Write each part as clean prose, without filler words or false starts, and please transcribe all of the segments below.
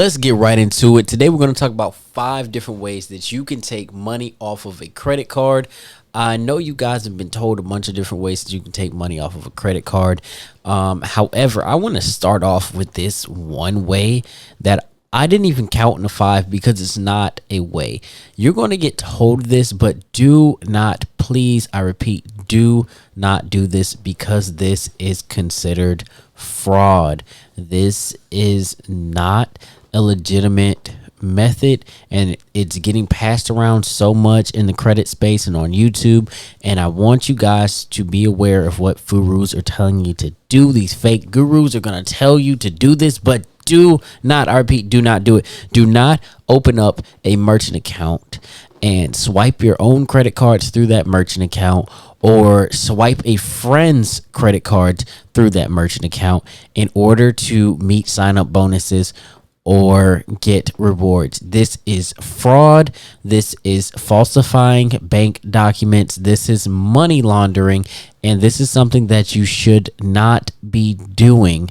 let's get right into it. Today we're going to talk about 5 different ways that you can take money off of a credit card. I know you guys have been told a bunch of different ways that you can take money off of a credit card. However, I want to start off with this one way that I didn't even count in the 5 because it's not a way. You're going to get told this, but do not, please, I repeat, do not do this because this is considered fraud. This is not a legitimate method, and it's getting passed around so much in the credit space and on YouTube. And I want you guys to be aware of what gurus are telling you to do. These fake gurus are going to tell you to do this, but do not, I repeat, do not do it. Do not open up a merchant account and swipe your own credit cards through that merchant account, or swipe a friend's credit card through that merchant account in order to meet sign-up bonuses or get rewards. This is fraud. This is falsifying bank documents. This is money laundering, and this is something that you should not be doing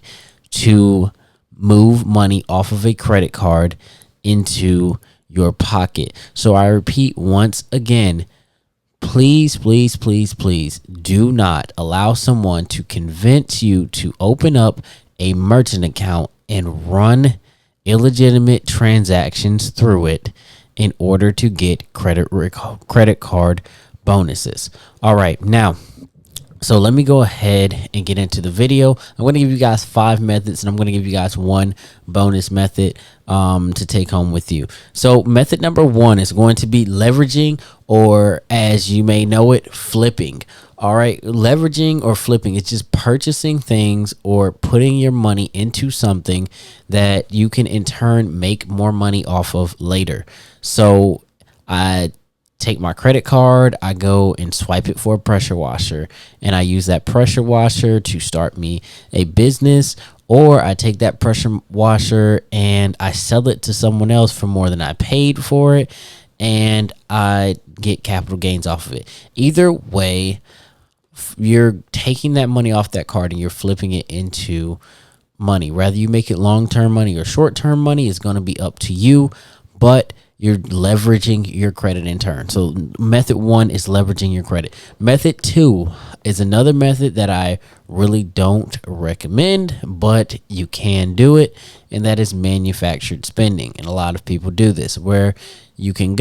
to move money off of a credit card into your pocket. So I repeat once again, please, please, please, please do not allow someone to convince you to open up a merchant account and run illegitimate transactions through it in order to get credit card bonuses. All right, now, so let me go ahead and get into the video. I'm going to give you guys 5 methods, and I'm going to give you guys 1 bonus method to take home with you. So method number 1 is going to be leveraging, or as you may know it, flipping. All right, leveraging or flipping, it's just purchasing things or putting your money into something that you can in turn make more money off of later. So I take my credit card, I go and swipe it for a pressure washer, and I use that pressure washer to start me a business, or I take that pressure washer and I sell it to someone else for more than I paid for it, and I get capital gains off of it. Either way, you're taking that money off that card and you're flipping it into money. Whether you make it long-term money or short-term money is going to be up to you, but you're leveraging your credit in turn. So method 1 is leveraging your credit. Method 2 is another method that I really don't recommend, but you can do it, and that is manufactured spending. And a lot of people do this, where you can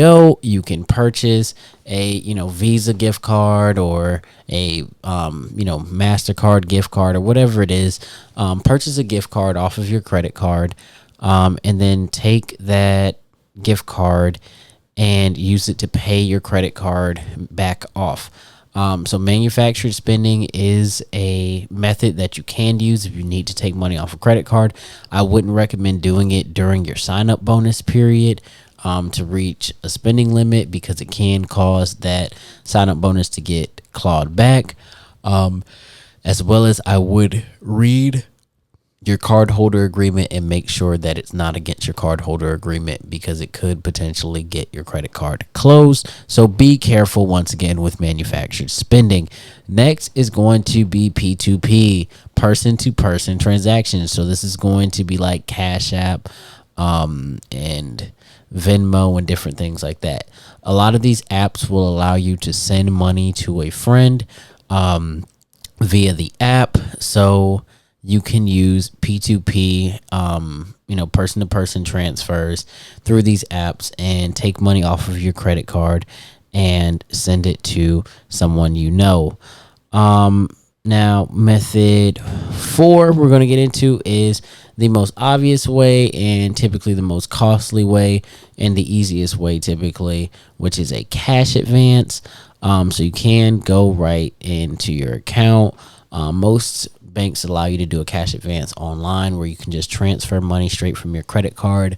purchase a, Visa gift card or a, MasterCard gift card or whatever it is. Purchase a gift card off of your credit card, and then take that gift card and use it to pay your credit card back off. So manufactured spending is a method that you can use if you need to take money off a credit card. I wouldn't recommend doing it during your sign-up bonus period to reach a spending limit, because it can cause that sign-up bonus to get clawed back. As well as, I would read your cardholder agreement and make sure that it's not against your cardholder agreement, because it could potentially get your credit card closed. So be careful once again with manufactured spending. Next is going to be P2P, person to person transactions. So this is going to be like Cash App and Venmo and different things like that. A lot of these apps will allow you to send money to a friend via the app. So you can use P2P, person-to-person transfers through these apps and take money off of your credit card and send it to someone you know. Now, method 4 we're going to get into is the most obvious way and typically the most costly way and the easiest way typically, which is a cash advance. So you can go right into your account. Most banks allow you to do a cash advance online, where you can just transfer money straight from your credit card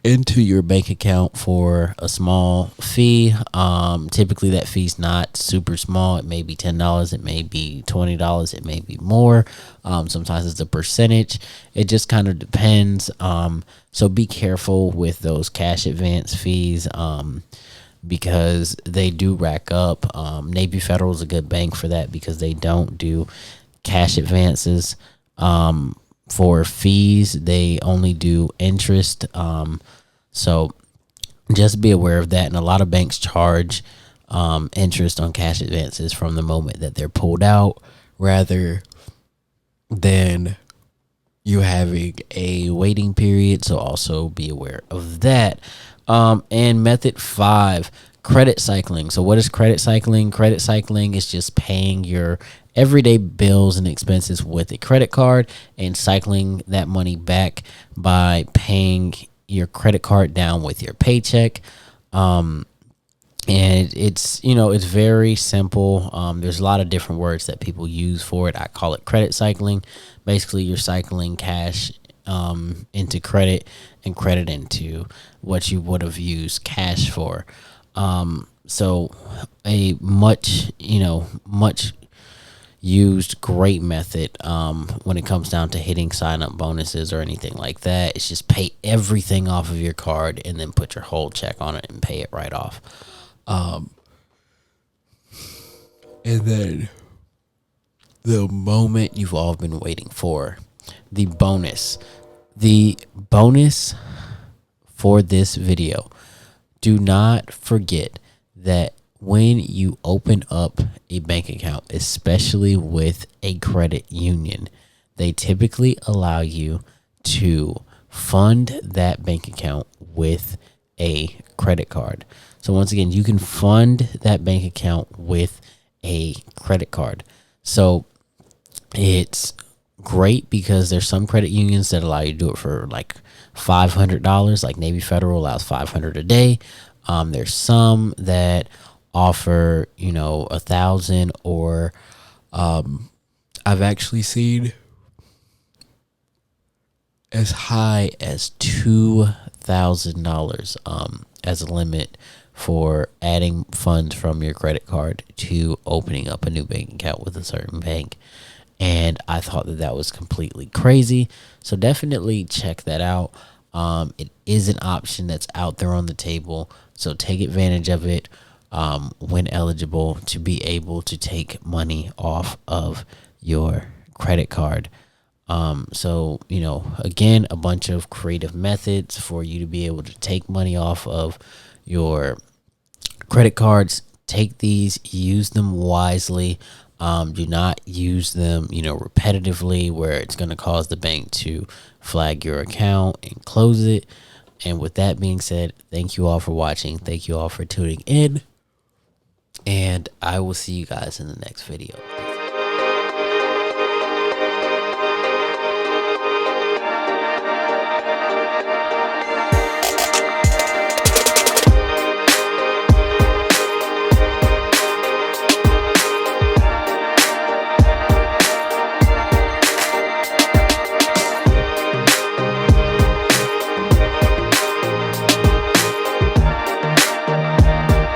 into your bank account for a small fee. Typically that fee's not super small. It may be $10, it may be $20, it may be more. Sometimes it's a percentage. It just kind of depends. So be careful with those cash advance fees, because they do rack up. Navy Federal is a good bank for that, because they don't do cash advances. For fees, they only do interest. So just be aware of that. And a lot of banks charge interest on cash advances from the moment that they're pulled out, rather than you having a waiting period. So also be aware of that. And method 5, credit cycling. So what is credit cycling? Credit cycling is just paying your everyday bills and expenses with a credit card and cycling that money back by paying your credit card down with your paycheck. And it's very simple. There's a lot of different words that people use for it. I call it credit cycling. Basically, you're cycling cash into credit and credit into what you would have used cash for. So a much used great method when it comes down to hitting sign up bonuses or anything like that. It's just pay everything off of your card and then put your whole check on it and pay it right off. And then the moment you've all been waiting for, the bonus. The bonus for this video. Do not forget that when you open up a bank account, especially with a credit union, they typically allow you to fund that bank account with a credit card. So once again, you can fund that bank account with a credit card. So it's great because there's some credit unions that allow you to do it for like $500, like Navy Federal allows $500 a day. There's some that offer, $1,000, or I've actually seen as high as $2,000 as a limit for adding funds from your credit card to opening up a new bank account with a certain bank. And I thought that was completely crazy. So definitely check that out. It is an option that's out there on the table. So take advantage of it when eligible to be able to take money off of your credit card. So, again, a bunch of creative methods for you to be able to take money off of your credit cards. Take these, use them wisely. Do not use them, repetitively, where it's going to cause the bank to flag your account and close it. And with that being said, thank you all for watching. Thank you all for tuning in. And I will see you guys in the next video.